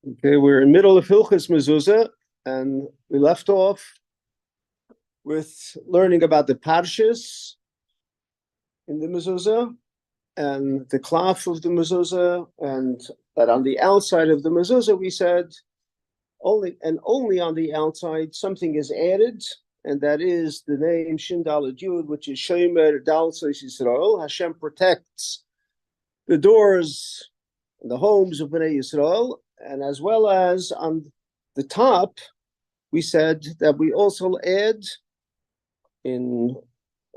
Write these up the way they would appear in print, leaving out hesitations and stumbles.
Okay, we're in the middle of Hilchos Mezuza, and we left off with learning about the parshas in the Mezuza and the klaf of the Mezuza, and that on the outside of the Mezuza we said only on the outside something is added, and that is the name Shin Daled Yud, which is Shomer Dal Tzos Yisrael. Hashem protects the doors and the homes of Bnei Yisrael. And as well as on the top, we said that we also add in,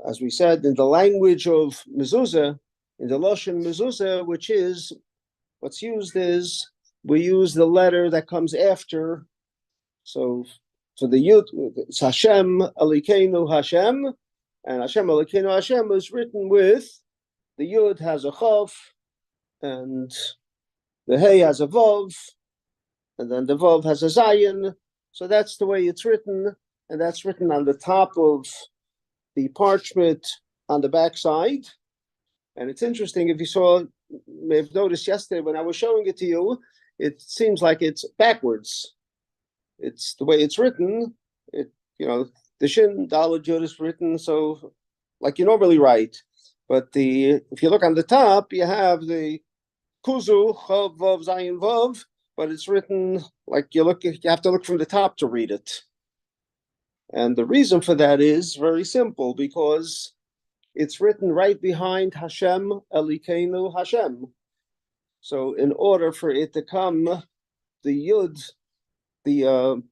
as we said, in the language of Mezuza, in the Lashon Mezuza, which is, what's used is, we use the letter that comes after. So the Yud, it's Hashem Elokeinu Hashem, and Hashem Elokeinu Hashem is written with, the Yud has a Chav, and the Hey has a Vav, and then the Vav has a Zayin. So that's the way it's written, and that's written on the top of the parchment on the back side. And it's interesting, if you may have noticed yesterday when I was showing it to you, it seems like it's backwards. It's the way it's written. The Shin Daled Yud is written so like you normally write. But if you look on the top, you have the Kuzu, Chav, Vav, Zayin, Vav, but it's written like you have to look from the top to read it. And the reason for that is very simple, because it's written right behind Hashem Elokeinu Hashem. So in order for it to come, the Yud, the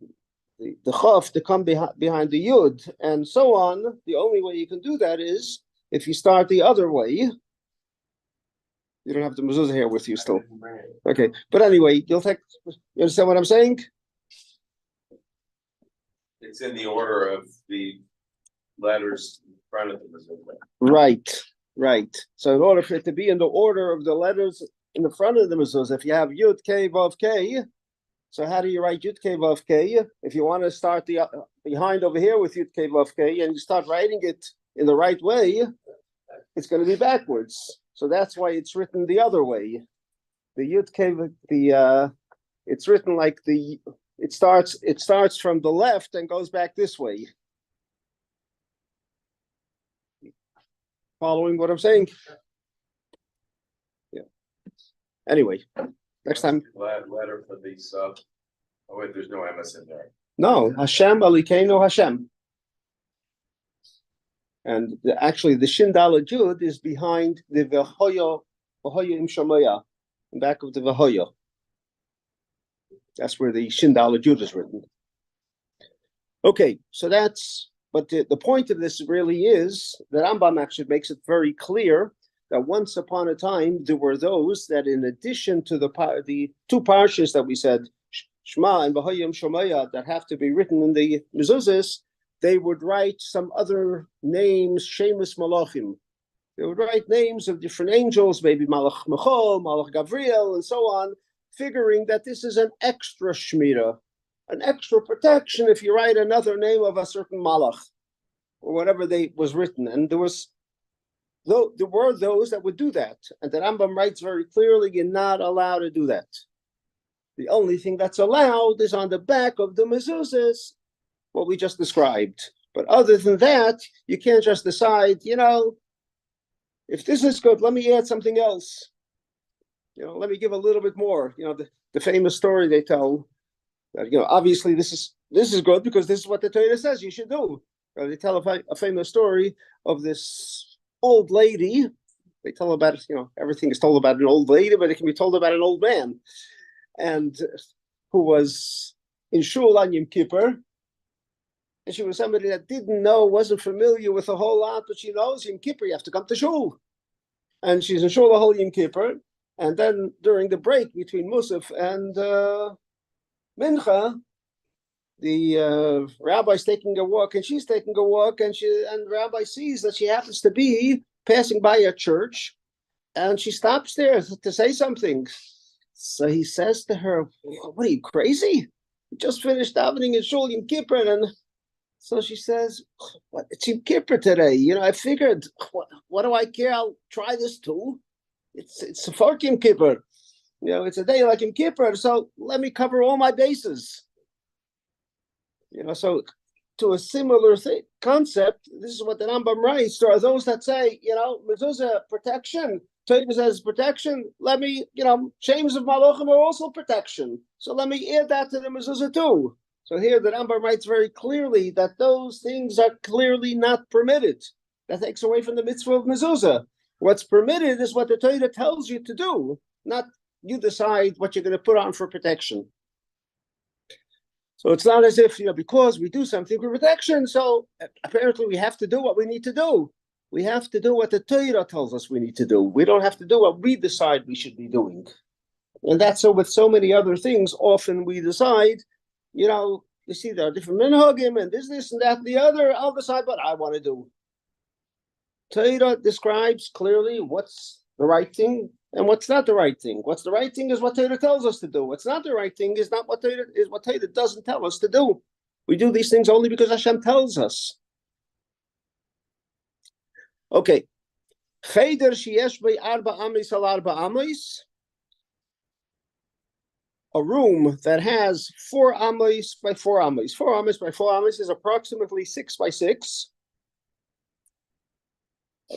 Chav to come behind the Yud, and so on, the only way you can do that is if you start the other way. You don't have the mezuzah here with you still. Okay, but anyway, you understand what I'm saying? It's in the order of the letters in front of the mezuzah. Right. So in order for it to be in the order of the letters in the front of the mezuzah, if you have Yud K Vav K, so how do you write Yud K Vav K? If you want to start the behind over here with Yud K Vav K and you start writing it in the right way, it's going to be backwards. So that's why it's written the other way. The Yud K, it's written like it starts from the left and goes back this way. Following what I'm saying? Yeah. Anyway, next time. Letter for the sub. Oh wait, there's no MS in there. No, Hashem Elokeinu Hashem. And actually, the Shin Daled Yud is behind the V'hoya Im Shomaya, in back of the V'hoya. That's where the Shin Daled Yud is written. Okay, so but the point of this really is that Rambam actually makes it very clear that once upon a time there were those that, in addition to the two parshas that we said, Shema and V'hoya Im Shomaya, that have to be written in the mezuzahs, they would write some other names, Shemus Malachim. They would write names of different angels, maybe Malach Michal, Malach Gavriel, and so on, figuring that this is an extra Shmira, an extra protection if you write another name of a certain Malach, or whatever was written. And there were those that would do that. And the Rambam writes very clearly, you're not allowed to do that. The only thing that's allowed is on the back of the mezuzahs, what we just described. But other than that, you can't just decide, if this is good, let me add something else. Let me give a little bit more. The famous story they tell that, obviously this is good because this is what the Torah says you should do. They tell a famous story of this old lady. They tell about, everything is told about an old lady, but it can be told about an old man, and who was in shul on Yom Kippur. And she was somebody that wasn't familiar with a whole lot, but she knows Yom Kippur, you have to come to shul. And she's in shul the whole Yom Kippur. And then during the break between Musaf and Mincha, the rabbi's taking a walk, and she's taking a walk, and the rabbi sees that she happens to be passing by a church, and she stops there to say something. So he says to her, "What are you, crazy? You just finished davening in shul Yom Kippur." And so she says, "It's Yom Kippur today. I figured, what do I care? I'll try this too. It's a Yom Kippur." It's a day like in Kippur, so let me cover all my bases. So to a similar concept, this is what the Rambam writes. There are those that say, mezuzah protection, Torah says protection. Let me, shames of malachim are also protection. So let me add that to the mezuzah too. So here the Rambam writes very clearly that those things are clearly not permitted. That takes away from the mitzvah of mezuzah. What's permitted is what the Torah tells you to do, not you decide what you're going to put on for protection. So it's not as if, because we do something for protection, so apparently we have to do what we need to do. We have to do what the Torah tells us we need to do. We don't have to do what we decide we should be doing. And that's so with so many other things, often we decide, you see there are different minhagim and this and that and the other. I'll decide what I want to do. Torah describes clearly what's the right thing and what's not the right thing. What's the right thing is what Torah tells us to do. What's not the right thing is not what Torah is. What Torah doesn't tell us to do. We do these things only because Hashem tells us. Okay. Cheder sheyesh bei arba amis al arba amis. A room that has 4 amis by 4 amis. 4 amis by 4 amis is approximately 6 by 6.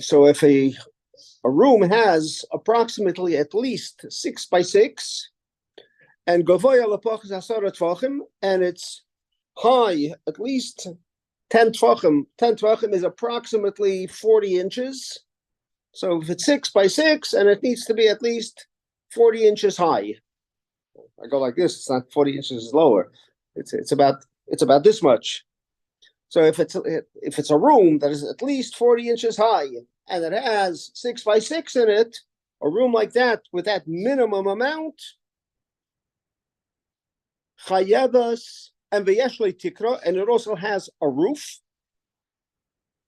So if a room has approximately at least 6 by 6, and govoya lepachas asara tvachim, and it's high at least 10 tvachim. 10 tvachim is approximately 40 inches. So if it's 6 by 6, and it needs to be at least 40 inches high. I go like this. It's not 40 inches lower. It's about this much. So if it's a room that is at least 40 inches high and it has 6 by 6 in it, a room like that with that minimum amount, chayevas and v'yeshlei tikra, and it also has a roof.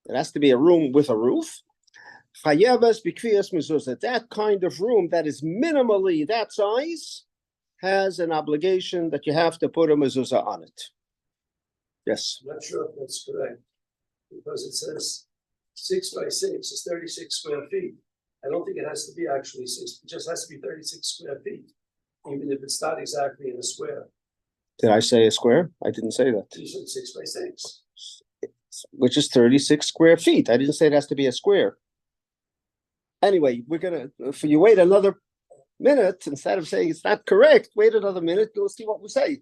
It has to be a room with a roof. Chayevas b'kviyas mezuzah. That kind of room that is minimally that size has an obligation that you have to put a mezuzah on it. Yes. I'm not sure if that's correct, because it says 6 by 6 is 36 square feet. I don't think it has to be actually 6. It just has to be 36 square feet, even if it's not exactly in a square. Did I say a square? I didn't say that. You said 6 by 6. Which is 36 square feet. I didn't say it has to be a square. Anyway, if you wait another minute, instead of saying it's not correct, wait another minute, we'll see what we say.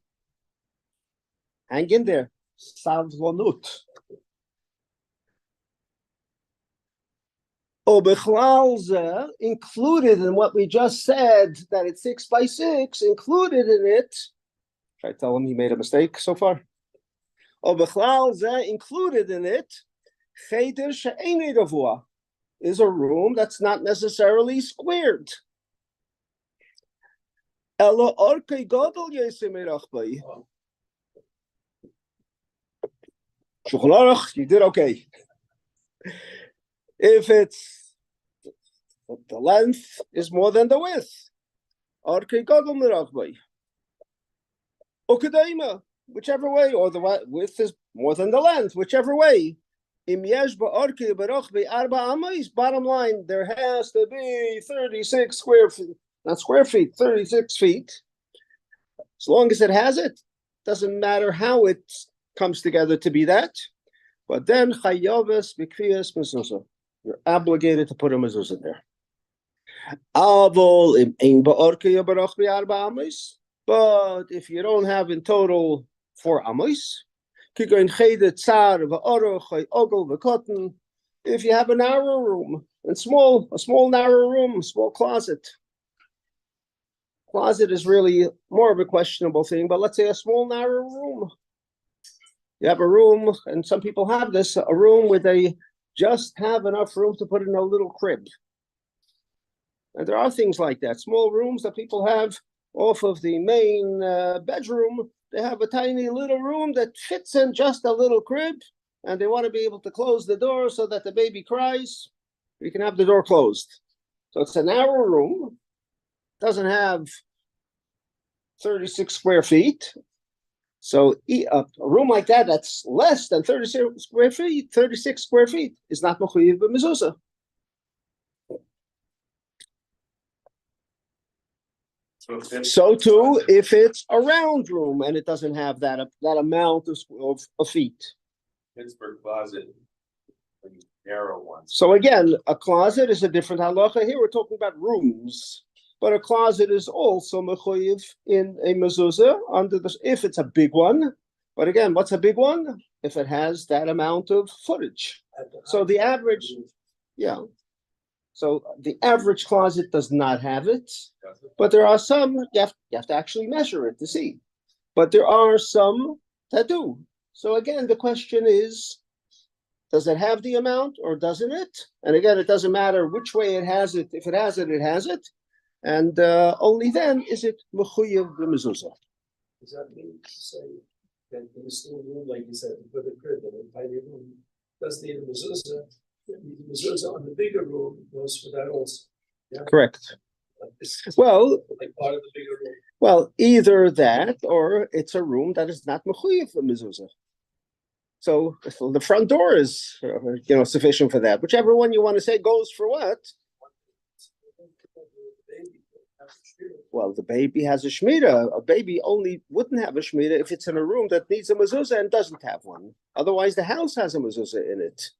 Hang in there. Savlonut. Obechlal included in what we just said, that it's 6 by 6, included in it. Should I tell him he made a mistake so far? Obechlal included in it, cheder she'einei ravua, is a room that's not necessarily squared. Elo orkei gadol yoseh merach bai. Shulchan Aruch, you did okay. If it's the length is more than the width, orkei gadol merach bai. Ukedaima, whichever way, or the width is more than the length, whichever way. Im yesh ba'orkei barach bai arba amis. Bottom line, there has to be 36 square feet, not square feet, 36 feet. As long as it has it, doesn't matter how it comes together to be that. But then chayavas b'kviyas mezuzah. You're obligated to put a mezuzah there. Avol im ein ba'orkei barach bai arba amis. But if you don't have in total 4 amis, if you have a narrow room, and a small narrow room, a small closet. Closet is really more of a questionable thing, but let's say a small narrow room. You have a room, and some people have this, a room where they just have enough room to put in a little crib. And there are things like that, small rooms that people have off of the main bedroom. They have a tiny little room that fits in just a little crib, and they want to be able to close the door so that the baby cries. You can have the door closed. So it's a narrow room, doesn't have 36 square feet. So a room like that that's less than 36 square feet is not mechuyev b'mezuzah. So too, if it's a round room and it doesn't have that amount of feet. Pittsburgh closet, a narrow one. So again, a closet is a different halacha. Here we're talking about rooms, but a closet is also mechuyev in a mezuzah under the if it's a big one. But again, what's a big one? If it has that amount of footage. So the average, yeah. So the average closet does not have it, but there are some you have to actually measure it to see. But there are some that do. So again, the question is, does it have the amount or doesn't it? And again, it doesn't matter which way it has it. If it has it, it has it. And only then is it mechuyev b'mezuzah. Does that mean to say that in a small room, like you said, with a crib in a tiny room, doesn't need a mezuzah? The mezuzah on the bigger room goes for that also. Yeah? Correct. It's Well, like part of the bigger room. well, either that or it's a room that is not mechuyev b'mezuzah. So the front door is, sufficient for that. Whichever one you want to say goes for what? Well, the baby has a shmira. A baby only wouldn't have a shmira if it's in a room that needs a mezuzah and doesn't have one. Otherwise, the house has a mezuzah in it.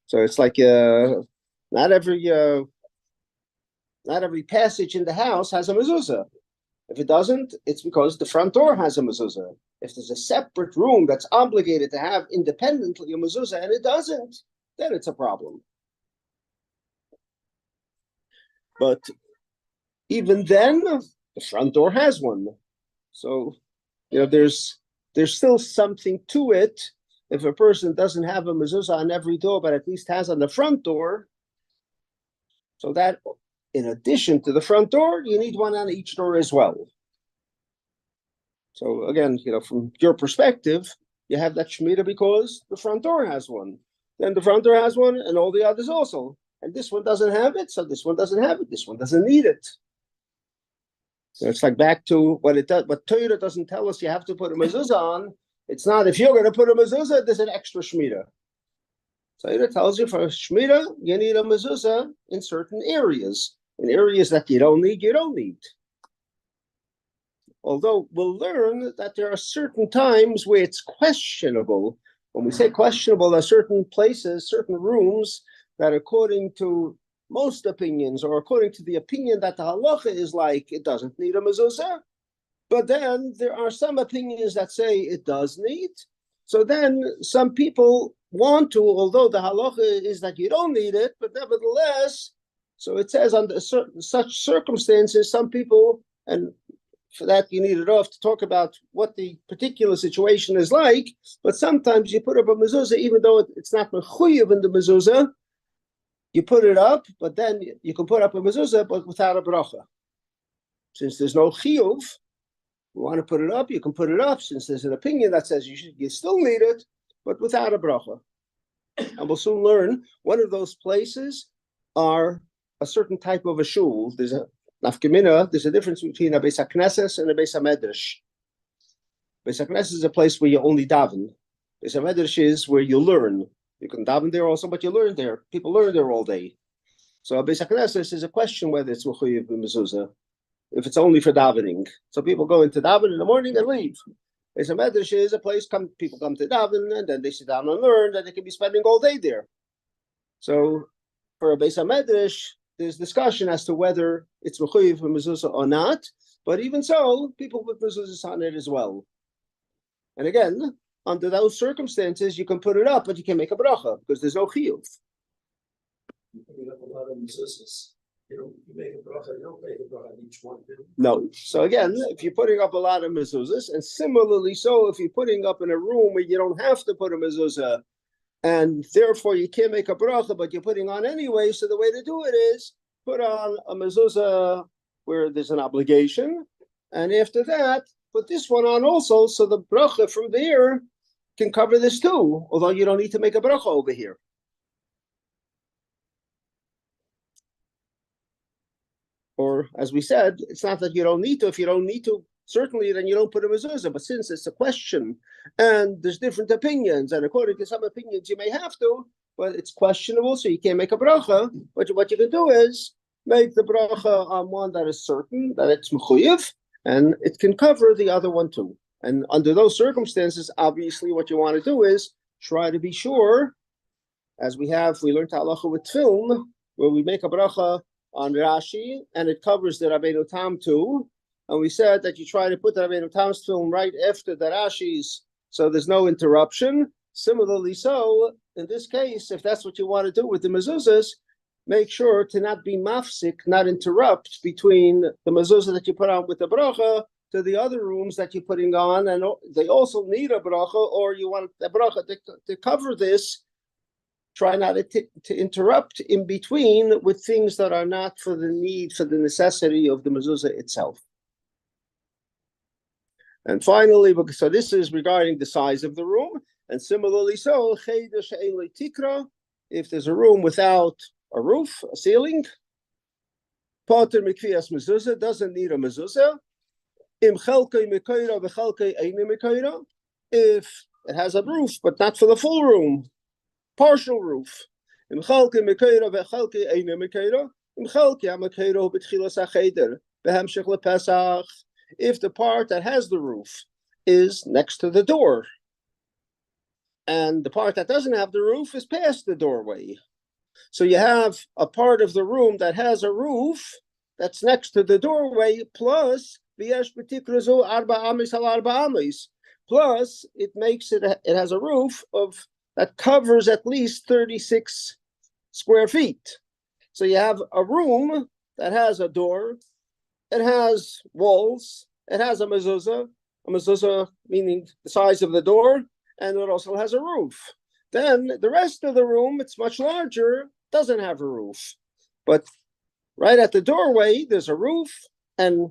So it's like not every passage in the house has a mezuzah. If it doesn't, it's because the front door has a mezuzah. If there's a separate room that's obligated to have independently a mezuzah and it doesn't, then it's a problem. But even then, the front door has one. So, there's still something to it. If a person doesn't have a mezuzah on every door, but at least has on the front door, so that in addition to the front door, you need one on each door as well. So again, from your perspective, you have that shmira because the front door has one. Then the front door has one, and all the others also. And this one doesn't have it, so this one doesn't have it. This one doesn't need it. So it's like back to what Torah doesn't tell us you have to put a mezuzah on. It's not if you're going to put a mezuzah, there's an extra shmira. Torah tells you for a shmira, you need a mezuzah in certain areas. In areas that you don't need, you don't need. Although we'll learn that there are certain times where it's questionable. When we say questionable, there are certain places, certain rooms that according to most opinions, or according to the opinion that the halacha is like, it doesn't need a mezuzah. But then there are some opinions that say it does need. So then some people want to, although the halacha is that you don't need it, but nevertheless, so it says under such circumstances, some people, and for that you need it off to talk about what the particular situation is like, but sometimes you put up a mezuzah, even though it's not mechuyev in the mezuzah, you put it up, but then you can put up a mezuzah, but without a bracha. Since there's no chiyuv, you want to put it up, you can put it up, since there's an opinion that says you still need it, but without a bracha. And we'll soon learn one of those places are a certain type of a shul. There's a nafkamina, there's a difference between a Beis HaKnesses and a Beis HaMedrash. Beis HaKnesses is a place where you only daven. Beis HaMedrash is where you learn. You can daven there also, but you learn there. People learn there all day. So a Beis HaKnesses is a question whether it's mechuyev b'mezuzah, if it's only for davening. So people go into daven in the morning and leave. Beis HaMedrash is a place people come to daven and then they sit down and learn, and they can be spending all day there. So for a Beis HaMedrash, there's discussion as to whether it's mechuyev b'mezuzah or not. But even so, people put mezuzahs on it as well. And again, under those circumstances, you can put it up, but you can make a bracha because there's no chiyuv. You put up a lot of mezuzahs. You make a bracha, you don't make a bracha on each one. No. So again, if you're putting up a lot of mezuzahs, and similarly so, if you're putting up in a room where you don't have to put a mezuzah, and therefore you can't make a bracha, but you're putting on anyway, so the way to do it is put on a mezuzah where there's an obligation, and after that, put this one on also, so the bracha from there can cover this too, although you don't need to make a bracha over here. Or, as we said, it's not that you don't need to. If you don't need to, certainly then you don't put a mezuzah. But since it's a question, and there's different opinions, and according to some opinions you may have to, but it's questionable, so you can't make a bracha. But what you can do is, make the bracha on one that is certain that it's mechuyev, and it can cover the other one too. And under those circumstances, obviously, what you want to do is try to be sure, as we learned halacha with tefillin, where we make a bracha on Rashi, and it covers the Rabbeinu Tam too. And we said that you try to put the Rabbeinu Tam's tefillin right after the Rashi's, so there's no interruption. Similarly, so in this case, if that's what you want to do with the mezuzahs, make sure to not be mafsik, not interrupt between the mezuzah that you put on with the bracha to the other rooms that you're putting on, and they also need a bracha, or you want the bracha to cover this. Try not to interrupt in between with things that are not for the necessity of the mezuzah itself. And finally, so this is regarding the size of the room, and similarly so, if there's a room without a roof, a ceiling, Potter mikviyas mezuzah, doesn't need a mezuzah. If it has a roof, but not for the full room, partial roof. If the part that has the roof is next to the door, and the part that doesn't have the roof is past the doorway, so you have a part of the room that has a roof that's next to the doorway, plus plus it makes it has a roof that covers at least 36 square feet. So you have a room that has a door, it has walls, it has a mezuzah meaning the size of the door, and it also has a roof. Then the rest of the room, it's much larger, doesn't have a roof. But right at the doorway, there's a roof, and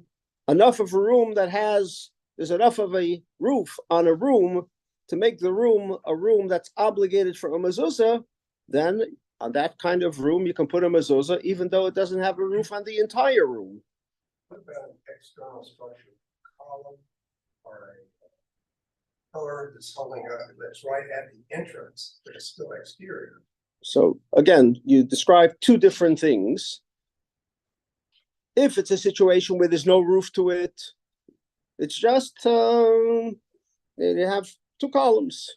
enough of a room there's enough of a roof on a room to make the room a room that's obligated for a mezuzah. Then on that kind of room, you can put a mezuzah, even though it doesn't have a roof on the entire room. What about an external structure, column or a pillar that's holding up, that's right at the entrance, but it's still exterior? So again, you describe two different things. If it's a situation where there's no roof to it, it's just you have two columns,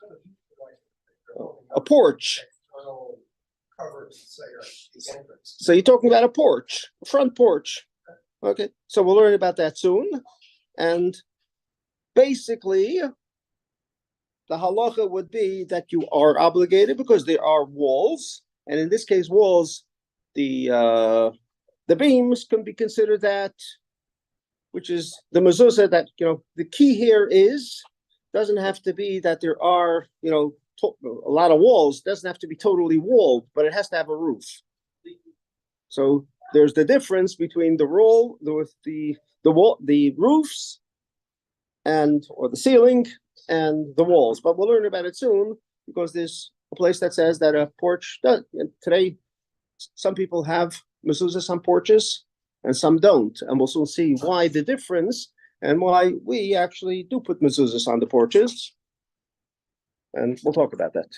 a porch. So you're talking about a porch, a front porch. Okay, so we'll learn about that soon. And basically, the halacha would be that you are obligated because there are walls, and in this case, walls, the beams can be considered that, which is the mezuzah. That the key here doesn't have to be that there are a lot of walls. It doesn't have to be totally walled, but it has to have a roof. So there's the difference between the roofs or the ceiling and the walls. But we'll learn about it soon, because there's a place that says that a porch does. And today, some people have mezuzahs on porches and some don't, and we'll soon see why the difference and why we actually do put mezuzahs on the porches, and we'll talk about that.